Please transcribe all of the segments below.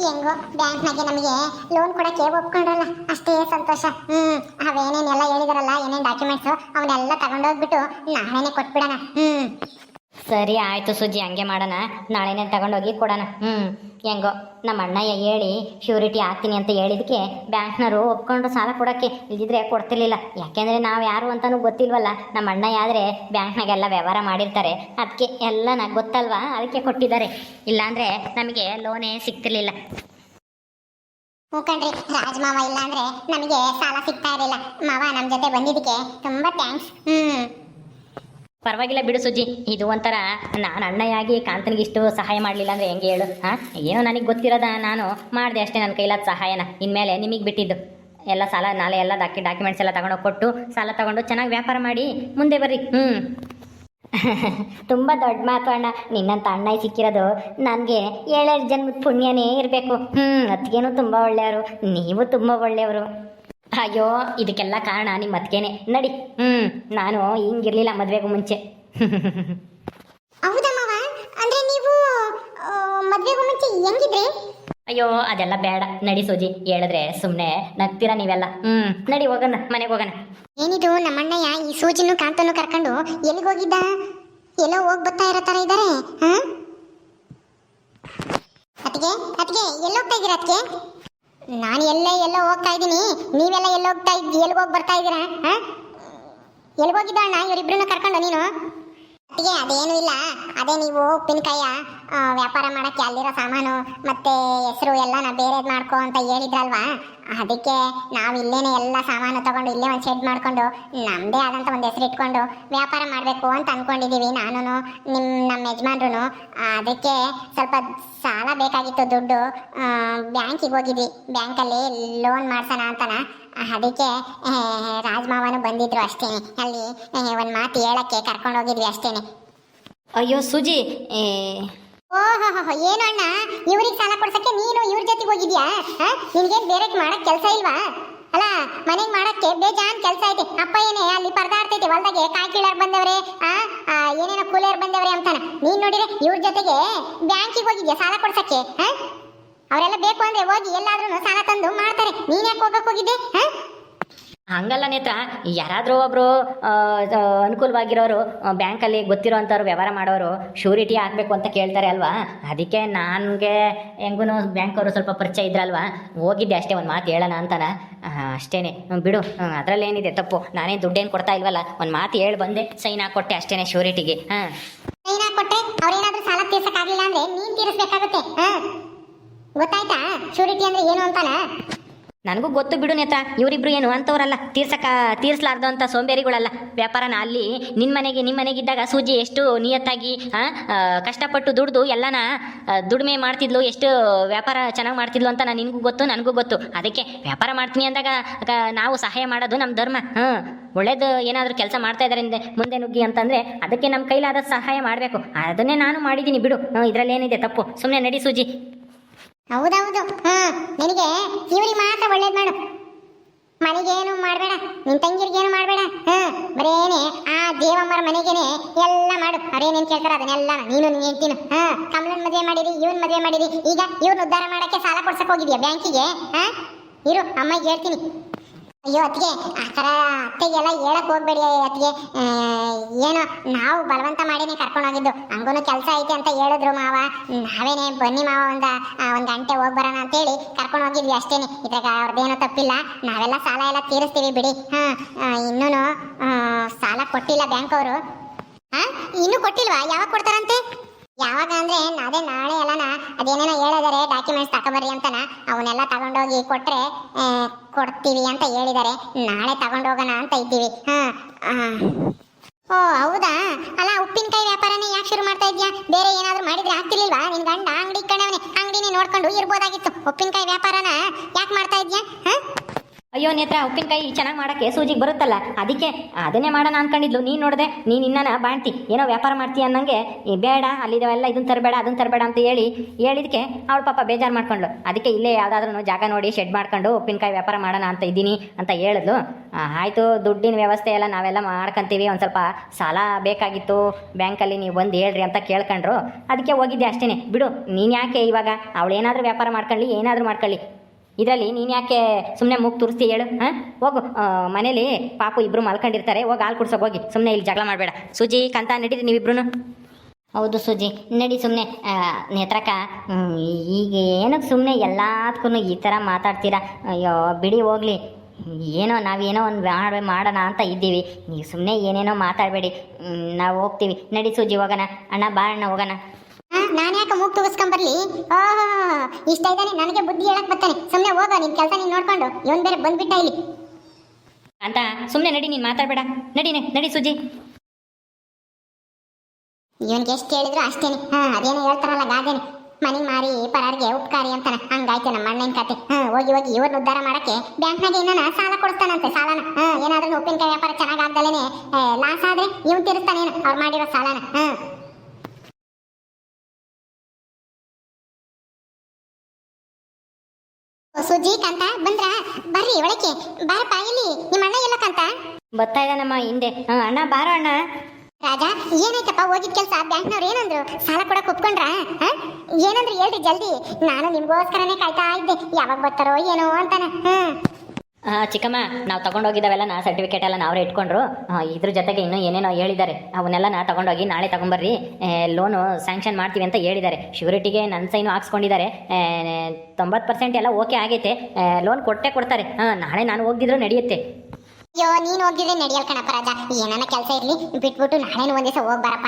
ಹೆಂಗೋ ಬ್ಯಾಂಕ್ನಾಗೆ ನಮಗೆ ಲೋನ್ ಕೊಡಕ್ಕೆ ಒಪ್ಕೊಂಡ್ರಲ್ಲ ಅಷ್ಟೇ ಸಂತೋಷ. ಅವೇನೇನೆಲ್ಲ ಹೇಳಿದಾರಲ್ಲ ಏನೇನು ಡಾಕ್ಯುಮೆಂಟ್ಸ್ ಅವನ್ನೆಲ್ಲ ತಗೊಂಡೋಗ್ಬಿಟ್ಟು ನಾಳೆನೆ ಕೊಟ್ಬಿಡೋಣ. ಸರಿ ಆಯಿತು ಸುಜ್ಜಿ, ಹಂಗೆ ಮಾಡೋಣ. ನಾಳೆನೇ ತಗೊಂಡೋಗಿ ಕೊಡೋಣ. ಹೆಂಗೋ ನಮ್ಮ ಅಣ್ಣಯ್ಯ ಹೇಳಿ ಶ್ಯೂರಿಟಿ ಹಾಕ್ತೀನಿ ಅಂತ ಹೇಳಿದಕ್ಕೆ ಬ್ಯಾಂಕ್ನವರು ಒಪ್ಕೊಂಡು ಸಾಲ ಕೊಡೋಕ್ಕೆ, ಇಲ್ದಿದ್ರೆ ಕೊಡ್ತಿರ್ಲಿಲ್ಲ. ಯಾಕೆಂದರೆ ನಾವು ಯಾರು ಅಂತಲೂ ಗೊತ್ತಿಲ್ವಲ್ಲ. ನಮ್ಮ ಅಣ್ಣಯ್ಯ ಆದರೆ ಬ್ಯಾಂಕ್ನಾಗೆಲ್ಲ ವ್ಯವಹಾರ ಮಾಡಿರ್ತಾರೆ, ಅದಕ್ಕೆ ಎಲ್ಲ ನನಗೆ ಗೊತ್ತಲ್ವಾ, ಅದಕ್ಕೆ ಕೊಟ್ಟಿದ್ದಾರೆ. ಇಲ್ಲಾಂದರೆ ನಮಗೆ ಲೋನೇ ಸಿಗ್ತಿರ್ಲಿಲ್ಲ. ಕಣ್ರಿ, ರಾಜ್ ಮಾವ ಇಲ್ಲ ಅಂದ್ರೆ ನಮಗೆ ಸಾಲ ಸಿಗ್ತಾ ಇರಲಿಲ್ಲ. ಮಾವ ನಮ್ಮ ಜೊತೆ ಬಂದಿದ್ದಕ್ಕೆ ತುಂಬಾ ಥ್ಯಾಂಕ್ಸ್. ಪರವಾಗಿಲ್ಲ ಬಿಡು ಸುಜ್ಜಿ, ಇದು ಒಂಥರ ನಾನು ಅಣ್ಣಯಾಗಿ ಕಾಂತನಿಗೆ ಇಷ್ಟು ಸಹಾಯ ಮಾಡಲಿಲ್ಲ ಅಂದರೆ ಹೆಂಗೆ ಹೇಳು? ಏನೋ ನನಗೆ ಗೊತ್ತಿರೋದ ನಾನು ಮಾಡಿದೆ ಅಷ್ಟೇ, ನನ್ನ ಕೈಲಾದ ಸಹಾಯನ. ಇನ್ಮೇಲೆ ನಿಮಗೆ ಬಿಟ್ಟಿದ್ದು ಎಲ್ಲ ಸಾಲ ನಾಳೆ ಎಲ್ಲ ಡಾಕ್ಯುಮೆಂಟ್ಸ್ ಎಲ್ಲ ತಗೊಂಡೋಗಿ ಕೊಟ್ಟು ಸಾಲ ತಗೊಂಡು ಚೆನ್ನಾಗಿ ವ್ಯಾಪಾರ ಮಾಡಿ ಮುಂದೆ ಬರ್ರಿ. ತುಂಬ ದೊಡ್ಡ ಮಾತು ಅಣ್ಣ, ನಿನ್ನಂತ ಅಣ್ಣ ಸಿಕ್ಕಿರೋದು ನನಗೆ 7 ಜನ್ಮದ ಪುಣ್ಯನೇ ಇರಬೇಕು. ಅದಕ್ಕೇನು ತುಂಬ ಒಳ್ಳೆಯವರು, ನೀವು ತುಂಬ ಒಳ್ಳೆಯವರು. ಅಯ್ಯೋ, ಇದಕ್ಕೆಲ್ಲ ಕಾರಣ ನಿಮ್ಮ ಅತ್ತಿಗೆನೆ. ನಡಿ. ನಾನು ಹಿಂಗಿರ್ಲಿಲ್ಲ ಮದುವೆಗೂ ಮುಂಚೆ. ಹೌದಾ ಮಾವ? ಅಂದ್ರೆ ನೀವು ಮದುವೆಗೂ ಮುಂಚೆ ಹೆಂಗಿದ್ರಿ? ಅಯ್ಯೋ, ಅದೆಲ್ಲ ಬೇಡ. ನಡಿ ಸೂಜಿ, ಹೇಳಿದ್ರೆ ಸುಮ್ಮನೆ ನಗ್ತೀರಾ ನೀವೆಲ್ಲ. ನಡಿ ಹೋಗೋಣ, ಮನೆಗೆ ಹೋಗೋಣ. ಏನಿದು ನಮ್ಮಣ್ಣಯ್ಯ ಈ ಸೂಜಿನೂ ಕಾಂತನೂ ಕರ್ಕೊಂಡು ಎಲ್ಲಿಗೆ ಹೋಗಿದ್ದ? ಎಲ್ಲೋ ಹೋಗಿ ಬರ್ತಾ ಇರೋ ತರ ಇದ್ದಾರೆ. ಅತ್ತಿಗೆ ಅತ್ತಿಗೆ ಎಲ್ಲಿ ಹೋಗ್ತಾ ಇದ್ದೀರಾ ಅತ್ತಿಗೆ? ನಾನು ಎಲ್ಲೋ ಹೋಗ್ತಾ ಇದ್ದೀನಿ, ನೀವೆಲ್ಲ ಎಲ್ಲಿ ಹೋಗಿ ಬರ್ತಾ ಇದ್ದೀರಾ? ಎಲ್ಲಿಗೆ ಹೋಗಿದ್ದ ಅಣ್ಣ ಇವರಿಬ್ರನ್ನ ಕರ್ಕೊಂಡು ನೀನು? ಅತ್ತಿಗೆ ಅದೇನು ಇಲ್ಲ, ಅದೇ ನೀವು ಉಪ್ಪಿನಕಾಯ ವ್ಯಾಪಾರ ಮಾಡಕ್ಕೆ ಅಲ್ಲಿರೋ ಸಾಮಾನು ಮತ್ತೆ ಹೆಸರು ಎಲ್ಲ ಬೇರೆದು ಮಾಡ್ಕೊ ಅಂತ ಹೇಳಿದ್ರಲ್ವಾ, ಅದಕ್ಕೆ ನಾವು ಇಲ್ಲೇನೆ ಎಲ್ಲ ಸಾಮಾನು ತಗೊಂಡು ಇಲ್ಲೇ ಒಂದು ಶೆಡ್ ಮಾಡ್ಕೊಂಡು ನಮ್ಮದೇ ಆದಂಥ ಒಂದು ಹೆಸರು ಇಟ್ಕೊಂಡು ವ್ಯಾಪಾರ ಮಾಡಬೇಕು ಅಂತ ಅಂದ್ಕೊಂಡಿದ್ದೀವಿ. ನಾನು ನಮ್ಮ ಯಜಮಾನ್ರು. ಅದಕ್ಕೆ ಸ್ವಲ್ಪ ಸಾಲ ಬೇಕಾಗಿತ್ತು, ದುಡ್ಡು. ಬ್ಯಾಂಕಿಗೆ ಹೋಗಿದ್ವಿ, ಬ್ಯಾಂಕಲ್ಲಿ ಲೋನ್ ಮಾಡ್ಸೋಣ ಅಂತನ. ಅದಕ್ಕೆ ರಾಜ್ಮಾವನು ಬಂದಿದ್ರು ಅಷ್ಟೇ, ಅಲ್ಲಿ ಒಂದು ಮಾತು ಹೇಳಕ್ಕೆ ಕರ್ಕೊಂಡು ಹೋಗಿದ್ವಿ ಅಷ್ಟೇನೆ. ಅಯ್ಯೋ ಸೂಜಿ, ಓಹೋ, ಏನು ಅಣ್ಣ ಇವ್ರಿಗೆ ಸಾಲ ಕೊಡ್ಸಕ್ಕೆ ನೀನು ಇವ್ರ ಜೊತೆಗೆ ಹೋಗಿದ್ಯಾ? ನಿನ್ಗೇನು ಬೇರೆ ಮಾಡಕ್ ಕೆಲಸ ಇಲ್ವಾ? ಅಲ್ಲ, ಮನೆಗೆ ಮಾಡಕ್ಕೆ ಬೇಜಾನ್ ಕೆಲಸ ಐತೆ. ಅಪ್ಪ ಏನೇ ಅಲ್ಲಿ ಪರದಾಡ್ತೈತೆ ಹೊಲ್ದಾಗೆ, ಕಾಯಿ ಕೀಳಾರ್ ಬಂದವ್ರೆ, ಏನೇನೋ ಕೂಲಿಯರ್ ಬಂದವ್ರೆ ಅಂತಾನ. ನೀನ್ ನೋಡಿದ್ರೆ ಇವ್ರ ಜೊತೆಗೆ ಬ್ಯಾಂಕಿಗೆ ಹೋಗಿದ್ಯಾ ಸಾಲ ಕೊಡ್ಸಕ್ಕೆ? ಅವರೆಲ್ಲ ಬೇಕು ಅಂದ್ರೆ ಹೋಗಿ ಎಲ್ಲಾದ್ರೂ ಸಾಲ ತಂದು ಮಾಡ್ತಾರೆ, ನೀನ್ ಯಾಕೆ ಹೋಗಕ್ ಹೋಗಿದ್ದೆ? ಹಂಗಲ್ಲ ನೇತ್ರ, ಯಾರಾದರೂ ಒಬ್ಬರು ಅನುಕೂಲವಾಗಿರೋರು ಬ್ಯಾಂಕಲ್ಲಿ ಗೊತ್ತಿರೋ ಅಂಥವ್ರು ವ್ಯವಹಾರ ಮಾಡೋರು ಶ್ಯೂರಿಟಿ ಹಾಕಬೇಕು ಅಂತ ಕೇಳ್ತಾರೆ ಅಲ್ವಾ, ಅದಕ್ಕೆ ನನಗೆ ಹೆಂಗೂ ಬ್ಯಾಂಕವರು ಸ್ವಲ್ಪ ಪರಿಚಯ ಇದ್ರಲ್ವಾ, ಹೋಗಿದ್ದೆ ಅಷ್ಟೇ, ಒಂದು ಮಾತು ಹೇಳೋಣ ಅಂತಾನ ಅಷ್ಟೇ. ಬಿಡು, ಅದರಲ್ಲೇನಿದೆ ತಪ್ಪು, ನಾನೇನು ದುಡ್ಡೇನು ಕೊಡ್ತಾ ಇಲ್ವಲ್ಲ, ಒಂದು ಮಾತು ಹೇಳಿ ಬಂದೆ, ಸೈನ್ ಹಾಕ್ಕೊಟ್ಟೆ ಅಷ್ಟೇ ಶ್ಯೂರಿಟಿಗೆ. ಸೈನ್ ಹಾಕ್ಕೊಟ್ಟೆ, ಅವ್ರೇನಾದ್ರೂ ಸಾಲ ತೀರ್ಸಕ್ಕಾಗಲಿಲ್ಲ ಅಂದ್ರೆ ನೀನು ತೀರಿಸ್ಬೇಕಾಗುತ್ತೆ. ಗೊತ್ತಾಯ್ತಾ ಶ್ಯೂರಿಟಿ ಅಂದ್ರೆ ಏನು ಅಂತಾನ? ನನಗೂ ಗೊತ್ತು ಬಿಡು ನೇತ್ರ, ಇವರಿಬ್ರು ಏನು ಅಂಥವ್ರಲ್ಲ, ತೀರ್ಸಲಾರ್ದು ಅಂತ ಸೋಂಬೇರಿಗಳಲ್ಲ. ವ್ಯಾಪಾರನ ಅಲ್ಲಿ ನಿಮ್ಮ ಮನೆಗಿದ್ದಾಗ ಸೂಜಿ ಎಷ್ಟು ನಿಯತ್ತಾಗಿ ಕಷ್ಟಪಟ್ಟು ದುಡ್ದು ಎಲ್ಲನ ದುಡಿಮೆ ಮಾಡ್ತಿದ್ಲು, ಎಷ್ಟು ವ್ಯಾಪಾರ ಚೆನ್ನಾಗಿ ಮಾಡ್ತಿದ್ಲು ಅಂತ ನಿನಗೂ ಗೊತ್ತು, ನನಗೂ ಗೊತ್ತು. ಅದಕ್ಕೆ ವ್ಯಾಪಾರ ಮಾಡ್ತೀನಿ ಅಂದಾಗ ನಾವು ಸಹಾಯ ಮಾಡೋದು ನಮ್ಮ ಧರ್ಮ. ಒಳ್ಳೇದು ಏನಾದರೂ ಕೆಲಸ ಮಾಡ್ತಾ ಇದ್ದಾರೆ ಮುಂದೆ ನುಗ್ಗಿ ಅಂತಂದರೆ ಅದಕ್ಕೆ ನಮ್ಮ ಕೈಲಾದ ಸಹಾಯ ಮಾಡಬೇಕು. ಅದನ್ನೇ ನಾನು ಮಾಡಿದ್ದೀನಿ ಬಿಡು, ಇದರಲ್ಲೇನಿದೆ ತಪ್ಪು? ಸುಮ್ಮನೆ ನಡಿ ಸೂಜಿ. ಹೌದೌದು, ನಿನಗೆ ಇವ್ರಿಗೆ ಮಾತ್ರ ಒಳ್ಳೇದು ಮಾಡು, ಮನೆಗೇನು ಮಾಡಬೇಡ, ನಿನ್ ತಂಗಿರಿಗೇನು ಮಾಡಬೇಡ. ಬರೇನೆ ಆ ದೇವಮ್ಮರ ಮನೆಗೇನೆ ಎಲ್ಲ ಮಾಡು, ಅವ್ರೇನೇನು ಕೇಳ್ತಾರ ಅದನ್ನೆಲ್ಲ ನೀನು ಹೇಳ್ತೀನಿ. ಕಮಲನ್ ಮದುವೆ ಮಾಡಿರಿ, ಇವನ್ ಮದುವೆ ಮಾಡಿರಿ, ಈಗ ಇವ್ರನ್ನ ಉದ್ಧಾರ ಮಾಡಕ್ಕೆ ಸಾಲ ಕೊಡ್ಸಕ್ ಹೋಗಿದ್ಯಾ ಬ್ಯಾಂಕಿಗೆ? ಇರು ಅಮ್ಮಗೆ ಹೇಳ್ತೀನಿ. ಅಯ್ಯೋ ಅತ್ತಿಗೆ, ಆ ಥರ ಅತ್ತೆಗೆಲ್ಲ ಹೇಳಕ್ ಹೋಗ್ಬೇಡಿ ಅತ್ತಿಗೆ. ಏನೋ ನಾವು ಬಲವಂತ ಮಾಡಿನೇ ಕರ್ಕೊಂಡೋಗಿದ್ದು, ಹಂಗೂ ಕೆಲಸ ಐತೆ ಅಂತ ಹೇಳಿದ್ರು ಮಾವ. ನಾವೇನೆ ಬನ್ನಿ ಮಾವ ಒಂದು ಗಂಟೆ ಹೋಗಿ ಬರೋಣ ಅಂತೇಳಿ ಕರ್ಕೊಂಡು ಹೋಗಿದ್ವಿ ಅಷ್ಟೇನೆ. ಇದ್ರಾಗ ಅವ್ರದ್ದೇನೋ ತಪ್ಪಿಲ್ಲ, ನಾವೆಲ್ಲ ಸಾಲ ಎಲ್ಲ ತೀರಿಸ್ತೀವಿ ಬಿಡಿ. ಇನ್ನೂ ಸಾಲ ಕೊಟ್ಟಿಲ್ಲ ಬ್ಯಾಂಕ್ ಅವರು. ಇನ್ನೂ ಕೊಟ್ಟಿಲ್ವಾ? ಯಾವಾಗ ಕೊಡ್ತಾರಂತೆ? ಯಾವಾಗ ಅಂದ್ರೆ ಅದೇ ನಾಳೆ ಎಲ್ಲನ ಅದೇನೇನೋ ಹೇಳಿದಾರೆ, ಡಾಕ್ಯುಮೆಂಟ್ಸ್ ತಗೊಬರ್ರಿ ಅಂತನ, ಅವನ್ನೆಲ್ಲ ತಗೊಂಡೋಗಿ ಕೊಟ್ರೆ ಕೊಡ್ತೀವಿ ಅಂತ ಹೇಳಿದ್ದಾರೆ. ನಾಳೆ ತಗೊಂಡೋಗೋಣ ಅಂತ ಇದ್ದೀವಿ. ಓ ಹೌದಾ? ಅಲ್ಲ, ಉಪ್ಪಿನಕಾಯಿ ವ್ಯಾಪಾರನೇ ಯಾಕೆ ಶುರು ಮಾಡ್ತಾ ಇದ್ಯಾ? ಬೇರೆ ಏನಾದ್ರು ಮಾಡಿದ್ರೆ ಆಗ್ತಿರ್ಲಿಲ್ವಾ? ನಿನ್ ಗಂಡ ಅಂಗಡಿ ಕಣವನೆ, ಅಂಗಡಿನೇ ನೋಡ್ಕೊಂಡು ಇರ್ಬೋದಾಗಿತ್ತು. ಉಪ್ಪಿನಕಾಯಿ ವ್ಯಾಪಾರನ ಯಾಕೆ ಮಾಡ್ತಾ ಇದ್ಯಾ? ಅಯ್ಯೋ ನೇತ್ರ ಉಪ್ಪಿನಕಾಯಿ ಚೆನ್ನಾಗಿ ಮಾಡೋಕ್ಕೆ ಸೂಜಿಗೆ ಬರುತ್ತಲ್ಲ ಅದಕ್ಕೆ ಅದನ್ನೇ ಮಾಡೋಣ ಅನ್ಕೊಂಡಿದ್ಲು. ನೀನು ನೋಡಿದೆ ನೀನು ಇನ್ನನ ಬಾಣ್ತಿ ಏನೋ ವ್ಯಾಪಾರ ಮಾಡ್ತೀಯ ಅನ್ನಂಗೆ ಬೇಡ ಅಲ್ಲಿದವೆಲ್ಲ ಇದನ್ನ ತರಬೇಡ ಅದನ್ನ ತರಬೇಡ ಅಂತ ಹೇಳಿದಕ್ಕೆ ಅವಳು ಪಾಪ ಬೇಜಾರು ಮಾಡ್ಕೊಂಡ್ಳು. ಅದಕ್ಕೆ ಇಲ್ಲೇ ಯಾವುದಾದ್ರೂ ಜಾಗ ನೋಡಿ ಶೆಡ್ ಮಾಡ್ಕೊಂಡು ಉಪ್ಪಿನಕಾಯಿ ವ್ಯಾಪಾರ ಮಾಡೋಣ ಅಂತ ಇದ್ದೀನಿ ಅಂತ ಹೇಳಿದ್ಲು. ಆಯಿತು, ದುಡ್ಡಿನ ವ್ಯವಸ್ಥೆ ಎಲ್ಲ ನಾವೆಲ್ಲ ಮಾಡ್ಕೊಂತೀವಿ, ಒಂದು ಸ್ವಲ್ಪ ಸಾಲ ಬೇಕಾಗಿತ್ತು ಬ್ಯಾಂಕಲ್ಲಿ, ನೀವು ಬಂದು ಹೇಳ್ರಿ ಅಂತ ಕೇಳ್ಕೊಂಡ್ರು. ಅದಕ್ಕೆ ಹೋಗಿದ್ದೆ ಅಷ್ಟೇ. ಬಿಡು, ನೀನು ಯಾಕೆ ಇವಾಗ ಅವಳು ಏನಾದರೂ ವ್ಯಾಪಾರ ಮಾಡ್ಕೊಳ್ಳಿ ಏನಾದರೂ ಮಾಡ್ಕೊಳ್ಳಿ, ಇದರಲ್ಲಿ ನೀನು ಯಾಕೆ ಸುಮ್ಮನೆ ಮೂಗು ತುರಿಸ್ತಿ ಹೇಳು? ಹಾಂ, ಹೋಗು ಮನೇಲಿ ಪಾಪು ಇಬ್ಬರು ಮಲ್ಕೊಂಡಿರ್ತಾರೆ, ಹೋಗಿ ಹಾಲು ಕುಡ್ಸೋಕೆ ಹೋಗಿ, ಸುಮ್ಮನೆ ಇಲ್ಲಿ ಜಗಳ ಮಾಡಬೇಡ. ಸುಜಿ ಕಂತ ನಡೀರಿ ನೀವಿಬ್ರು. ಹೌದು ಸುಜಿ ನಡಿ ಸುಮ್ಮನೆ. ನೇತ್ರಕ್ಕ ಈಗ ಏನಕ್ಕೆ ಸುಮ್ಮನೆ ಎಲ್ಲದಕ್ಕೂ ಈ ಥರ ಮಾತಾಡ್ತೀರಾ? ಅಯ್ಯೋ ಬಿಡಿ ಹೋಗಲಿ, ಏನೋ ನಾವೇನೋ ಒಂದು ಮಾಡೋಣ ಅಂತ ಇದ್ದೀವಿ, ನೀವು ಸುಮ್ಮನೆ ಏನೇನೋ ಮಾತಾಡಬೇಡಿ, ನಾವು ಹೋಗ್ತೀವಿ. ನಡಿ ಸುಜಿ ಹೋಗೋಣ. ಅಣ್ಣ ಬಾ ಅಣ್ಣ ಹೋಗೋಣ. ನಾನು ಯಾಕೆ ಮೂಗ್ ತೂಗಿಸ್ಕೊಂಬರ್ಲಿ? ಓಹೋ, ಇಷ್ಟ ಇದ್ದಾನೆ ನನಗೆ ಬುದ್ಧಿ ಹೇಳಕ್ ಬರ್ತಾನೆ. ಸುಮ್ಮನೆ ಹೋಗೋ, ನಿನ್ ಕೆಲಸ ನೀನು ನೋಡ್ಕೊಂಡು. ಇವನ್ ಬೇರೆ ಬಂದ್ಬಿಟ್ಟ ಇಲ್ಲಿ ಅಂತ. ಸುಮ್ಮನೆ ನಡಿ, ನೀನು ಮಾತಾಡಬೇಡ. ನಡಿ ಸುಜಿ. ಇವನ್ಗೆ ಎಷ್ಟು ಹೇಳಿದ್ರು ಅಷ್ಟೇನೆ. ಅದೇನೋ ಹೇಳ್ತಾರಲ್ಲ ಗಾದೆನೆ, ಮನಿ ಮಾರಿ ಪರಾರಿಗೆ ಉಪಕಾರಿ ಅಂತಾನೆ. ಹಂಗಾಯ್ತು ನಮ್ಮ ಅಣ್ಣನ ಕತೆ. ಹೋಗಿ ಇವ್ರನ್ನ ಉದ್ಧಾರ ಮಾಡಕ್ಕೆ ಬ್ಯಾಂಕ್ನಾಗ ಏನಾನ ಸಾಲ ಕೊಡಿಸ್ತಾನಂತೆ. ಸಾಲನ ಏನಾದ್ರೂ ಉಪ್ಪಿನಕಾಯಿ ವ್ಯಾಪಾರ ಚೆನ್ನಾಗ್ ಆಗ್ದಲೇನೆ ಲಾಸ್ ಆದ್ರೆ ಇವ್ನು ತೀರಿಸ್ತಾನೇನು ಅವ್ರು ಮಾಡಿರೋ ಸಾಲನ. ಸುಜಿ ಕಾಂತ ಬಂದ್ರ? ಬರ್ರಿ ಒಳಕ್ಕೆ ಬಾರಪ್ಪ. ಇಲ್ಲಿ ನಿಮ್ಮ ಅಣ್ಣ ಎಲ್ಲ ಕಾಂತ? ಬರ್ತಾ ಇದ್ದಾನಮ್ಮ ಹಿಂದೆ. ಅಣ್ಣ ಬಾರೋ ಅಣ್ಣ. ರಾಜಾ ಏನಾಯ್ತಪ್ಪ ಹೋಗಿದ್ ಕೆಲ್ಸ? ಬ್ಯಾಂಕ್ನವ್ರು ಏನಂದ್ರು? ಸಾಲ ಕೊಡಕ್ ಒಪ್ಕೊಂಡ್ರ? ಏನಂದ್ರು ಹೇಳ್ರಿ ಜಲ್ದಿ, ನಾನು ನಿಮ್ಗೋಸ್ಕರನೇ ಕಾಯ್ತಾ ಇದ್ದೆ, ಯಾವಾಗ ಬರ್ತಾರೋ ಏನೋ ಅಂತಾನ. ಚಿಕ್ಕಮ್ಮ, ನಾವು ತಗೊಂಡೋಗಿದ್ದಾವೆಲ್ಲ ಸರ್ಟಿಫಿಕೇಟ್ ಎಲ್ಲ ನಾವೇ ಇಟ್ಕೊಂಡ್ರು. ಇದ್ರ ಜೊತೆಗೆ ಇನ್ನೂ ಏನೇನೋ ಹೇಳಿದ್ದಾರೆ, ಅವನ್ನೆಲ್ಲ ತಗೊಂಡೋಗಿ ನಾಳೆ ತಗೊಂಬರ್ರಿ, ಲೋನು ಸ್ಯಾಂಕ್ಷನ್ ಮಾಡ್ತೀವಿ ಅಂತ ಹೇಳಿದ್ದಾರೆ. ಶ್ಯೂರಿಟಿಗೆ ನನ್ನ ಸೈನು ಹಾಕ್ಸ್ಕೊಂಡಿದ್ದಾರೆ. 90% ಎಲ್ಲ ಓಕೆ ಆಗೈತೆ, ಲೋನ್ ಕೊಡ್ತಾರೆ. ನಾಳೆ ನಾನು ಹೋಗಿದ್ರು ನಡೆಯುತ್ತೆ. ಅಯ್ಯೋ ನೀನು ಹೋಗಿದ್ರೆ ನಡೆಯಲ್ ಕಣಪ್ಪ ರಾಜ. ಏನಾನ ಕೆಲಸ ಇರ್ಲಿ ಬಿಟ್ಬಿಟ್ಟು ನಾಳೆನು ಒಂದ್ ದಿವಸ ಹೋಗಿ ಬರಪ್ಪ,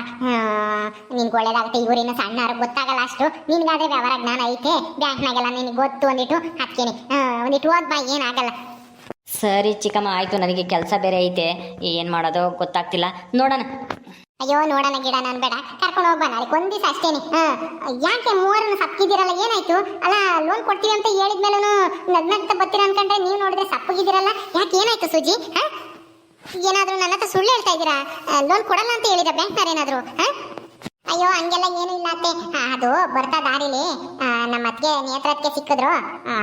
ನಿನ್ಗೆ ಒಳ್ಳೇದಾಗುತ್ತೆ. ಇವರಿನ ಸಣ್ಣವ್ರಿಗೆ ಗೊತ್ತಾಗಲ್ಲ ಅಷ್ಟು, ನಿನ್ಗಾದ್ರೆ ವ್ಯವಹಾರ ಜ್ಞಾನ ಐತೆ, ಬ್ಯಾಂಕ್ನಾಗೆಲ್ಲ ನಿನಗೆ ಗೊತ್ತು ಅಂದಿಟ್ಟು ಹಾಕ್ತೀನಿ. ಒಂದಿಟ್ಟು ಹೋದ್ ಬಾ, ಏನಾಗಲ್ಲ. ಸರಿ ಚಿಕ್ಕಮ್ಮ ಆಯಿತು, ನನಗೆ ಕೆಲಸ ಬೇರೆ ಐತೆ, ಏನು ಮಾಡೋದು ಗೊತ್ತಾಗ್ತಿಲ್ಲ, ನೋಡೋಣ. ಅಯ್ಯೋ ನೋಡೋಣ ಗಿಡ ನಾನು ಬೇಡ, ಕರ್ಕೊಂಡು ಹೋಗ್ಬಾ ನಾಳೆ ಒಂದ್ ದಿವಸ ಅಷ್ಟೇನೆ. ಯಾಕೆ ಮೂವರನ್ನು ಸಪ್ಪಗಿದ್ದೀರಲ್ಲ, ಏನಾಯ್ತು? ಅಲ್ಲ ಲೋನ್ ಕೊಡ್ತೀವಿ ಅಂತ ಹೇಳಿದ್ಮೇಲೂ ನಗ್ನಗ್ತ ಬರ್ತೀರ ಅನ್ಕೊಂಡ್ರೆ ನೀವು ನೋಡಿದ್ರೆ ಸಪ್ಪಗಿದ್ದೀರಲ್ಲ, ಯಾಕೆ ಏನಾಯ್ತು ಸುಜಿ? ಏನಾದ್ರು ನನ್ನ ಹತ್ರ ಸುಳ್ಳು ಹೇಳ್ತಾ ಇದ್ದೀರಾ? ಲೋನ್ ಕೊಡಲ್ಲ ಅಂತ ಹೇಳಿದ ಬ್ಯಾಂಕ್ನವ್ರು ಏನಾದ್ರು? ಅಯ್ಯೋ ಹಂಗೆಲ್ಲ ಏನು ಇಲ್ಲ ಅತ್ತೆ, ಅದು ಬರ್ತಾ ದಾರಿಲಿ ನಮ್ಮ ಅತ್ತಿಗೆ ನೇತ್ರಕ್ಕೆ ಸಿಕ್ಕಿದ್ರು.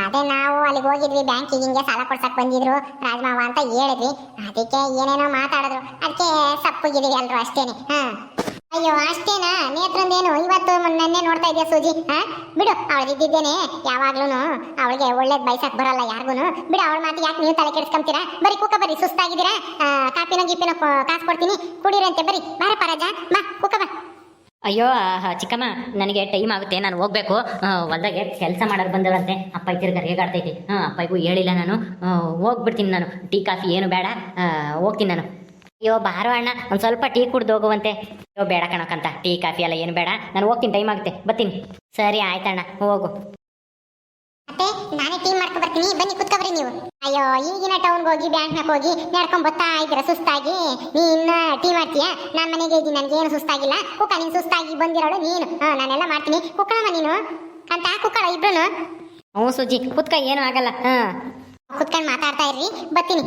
ಅದೇ ನಾವು ಅಲ್ಲಿಗೆ ಹೋಗಿದ್ವಿ, ಬ್ಯಾಂಕಿಗೆ ಹಿಂಗೆ ಸಾಲ ಕೊಡ್ಸಕ್ ಬಂದಿದ್ರು ರಾಜಮಾವ ಅಂತ ಹೇಳಿದ್ವಿ. ಅದಕ್ಕೆ ಏನೇನೋ ಮಾತಾಡಿದ್ರು, ಅದಕ್ಕೆ ಸಪ್ಪಗಿದೀವಿ ಅಲ್ರು ಅಷ್ಟೇನೆ. ಅಯ್ಯೋ ಅಷ್ಟೇನಾ? ನೇತ್ರಂದೇನು ಇವತ್ತು ನೆನ್ನೆ ನೋಡ್ತಾ ಇದೆಯಾ ಸೂಜಿ? ಬಿಡು, ಅವಳಿದ್ದೇನೆ ಯಾವಾಗ್ಲೂ ಅವಳಿಗೆ ಒಳ್ಳೇದ್ ಬಯಸಕ್ ಬರಲ್ಲ ಯಾರಿಗೂ. ಬಿಡು, ಅವಳ ಮಾತು ಯಾಕೆ ನೀವು ತಲೆ ಕೆಡಿಸ್ಕೊಂತೀರಾ? ಬರೀ ಕೂಕ ಬರ್ರಿ, ಸುಸ್ತಾಗಿದ್ದೀರಾ? ಕಾಪಿನೋ ಗಿಪಿನೋ ಕಾಸು ಕೊಡ್ತೀನಿ ಕುಡಿರಂತೆ, ಬರೀ ಬಾರ ಪರಾಜ ಬಾ ಕೂಕ ಬಾ. ಅಯ್ಯೋ ಚಿಕ್ಕಮ್ಮ, ನನಗೆ ಟೈಮ್ ಆಗುತ್ತೆ, ನಾನು ಹೋಗ್ಬೇಕು. ಹೊಲ್ದಾಗೆ ಕೆಲಸ ಮಾಡೋರು ಬಂದರಂತೆ, ಅಪ್ಪ ತಿರ್ಗ ರೇಗಾಡ್ತೈತಿ. ಅಪ್ಪಗೂ ಹೇಳಿಲ್ಲ ನಾನು, ಹೋಗ್ಬಿಡ್ತೀನಿ ನಾನು. ಟೀ ಕಾಫಿ ಏನು ಬೇಡ, ಹೋಗ್ತೀನಿ ನಾನು. ಅಯ್ಯೋ ಬಾರೋ ಅಣ್ಣ, ಒಂದು ಸ್ವಲ್ಪ ಟೀ ಕುಡ್ದು ಹೋಗುವಂತೆ. ಅಯ್ಯೋ ಬೇಡ ಕಣಕ್ಕಂತ, ಟೀ ಕಾಫಿ ಎಲ್ಲ ಏನು ಬೇಡ, ನಾನು ಹೋಗ್ತೀನಿ, ಟೈಮ್ ಆಗುತ್ತೆ, ಬರ್ತೀನಿ. ಸರಿ ಆಯ್ತಣ್ಣ, ಹೋಗು. ಮತ್ತೆ ನಾನೇ ಟೀ ಮಾಡ್ಕೊ ಬರ್ತೀನಿ, ಬನ್ನಿ ಕುತ್ಕೊಬ್ರಿ ನೀವು. ಅಯ್ಯೋ ಈಗಿನ ಟೌನ್ಗೆ ಹೋಗಿ ಬ್ಯಾಂಕ್ನಾಗ ಹೋಗಿ ನಡ್ಕೊಂಡ್ ಬರ್ತಾ ಇದ್ದೀರಾ ಸುಸ್ತಾಗಿ, ನೀನ್ ಟೀ ಮಾಡ್ತೀಯಾ? ನಾನು ಮನೆಗೆ ಇದ್ದೀನಿ, ನನಗೇನು ಸುಸ್ತಾಗಿಲ್ಲ. ಕುಕ್ಕ, ನೀನು ಸುಸ್ತಾಗಿ ಬಂದಿರೋಳು ನೀನು. ನಾನೆಲ್ಲ ಮಾಡ್ತೀನಿ, ಕುಕ್ಕಳಮ್ಮ ನೀನು ಅಂತ. ಕುಕ್ಕಳ ಇಬ್ರು? ಹ್ಞೂ ಸುಜಿ, ಕುತ್ಕ, ಏನು ಆಗಲ್ಲ. ಕುತ್ಕೊಂಡು ಮಾತಾಡ್ತಾ ಇರ್ರಿ, ಬರ್ತೀನಿ.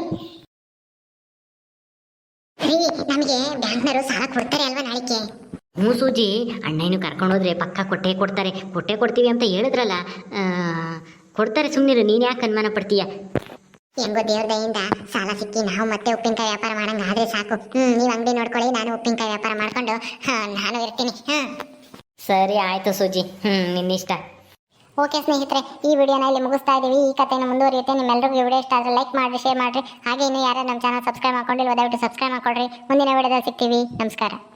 ರೀ, ನಮಗೆ ಬ್ಯಾಂಕ್ನವರು ಸಾಲ ಕೊಡ್ತಾರೆ ಅಲ್ವಾ ನಾಳಿಕೆ? ಹ್ಞೂ ಸೂಜಿ, ಅಣ್ಣಯ್ಯನು ಕರ್ಕೊಂಡೋದ್ರೆ ಪಕ್ಕ ಕೊಡ್ತೀವಿ ಅಂತ ಹೇಳಿದ್ರಲ್ಲ, ಕೊಡ್ತಾರೆ, ಸುಮ್ಮನಿರು, ನೀನು ಯಾಕೆ ಅನುಮಾನ ಪಡ್ತೀಯ? ಹೆಂಗೋ ದೇವ್ರ ದಯಿಂದ ಸಾಲ ಸಿಕ್ಕಿ ನಾವು ಮತ್ತೆ ಉಪ್ಪಿನಕಾಯಿ ವ್ಯಾಪಾರ ಮಾಡಂಗ ಆದ್ರೆ ಸಾಕು. ನೀವು ಅಂಗಡಿ ನೋಡ್ಕೊಳ್ಳಿ, ನಾನು ಉಪ್ಪಿನಕಾಯಿ ವ್ಯಾಪಾರ ಮಾಡ್ಕೊಂಡು ನಾನು ಇರ್ತೀನಿ. ಸರಿ ಆಯ್ತು ಸೂಜಿ, ನಿನ್ನಿಷ್ಟ. ಓಕೆ ಸ್ನೇಹಿತರೆ, ಈ ವಿಡಿಯೋನ ಇಲ್ಲಿ ಮುಗಿಸ್ತಾ ಇದೀವಿ. ಈ ಕಥೆನ ಮುಂದುವರಿಯುತ್ತೆ. ನಿಮ್ಮೆಲ್ಲರಿಗೂ ವಿಡಿಯೋ ಇಷ್ಟ ಆದರೆ ಲೈಕ್ ಮಾಡಿ, ಶೇರ್ ಮಾಡಿರಿ. ಹಾಗೆ ಇನ್ನೂ ಯಾರು ನಮ್ಮ ಚಾನಲ್ ಸಬ್ಸ್ಕ್ರೈಬ್ ಮಾಡ್ಕೊಂಡಿಲ್ವ ದಯವಿಟ್ಟು ಸಬ್ಸ್ಕ್ರೈಬ್ ಮಾಡ್ಕೊಳ್ರಿ. ಮುಂದಿನ ವಿಡಿಯೋದಲ್ಲಿ ಸಿಗ್ತೀವಿ. ನಮಸ್ಕಾರ.